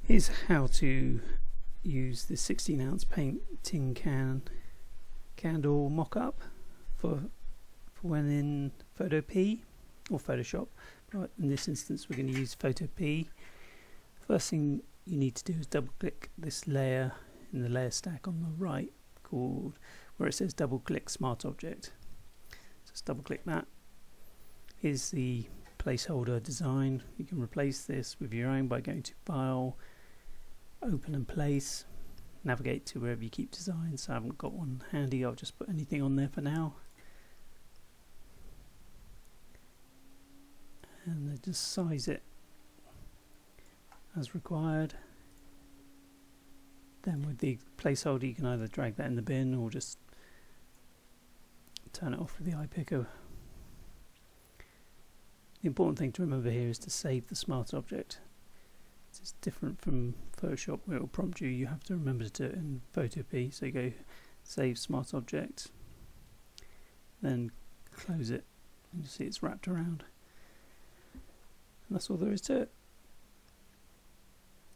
Here's how to use the 16-ounce paint tin candle mock-up for when in Photo P or Photoshop. But in this instance we're going to use Photo P. First thing you need to do is double click this layer in the layer stack on the right, called where it says double click Smart Object. Just double click that. Here's the placeholder design. You can replace this with your own by going to File, Open and Place, navigate to wherever you keep designs. So I haven't got one handy, I'll just put anything on there for now. And then just size it as required. Then with the placeholder you can either drag that in the bin or just turn it off with the eye picker. The important thing to remember here is to save the smart object. It's different from Photoshop where it will prompt you. You have to remember to do it in Photo P. So you go save smart object, then close it, and you see it's wrapped around. And that's all there is to it.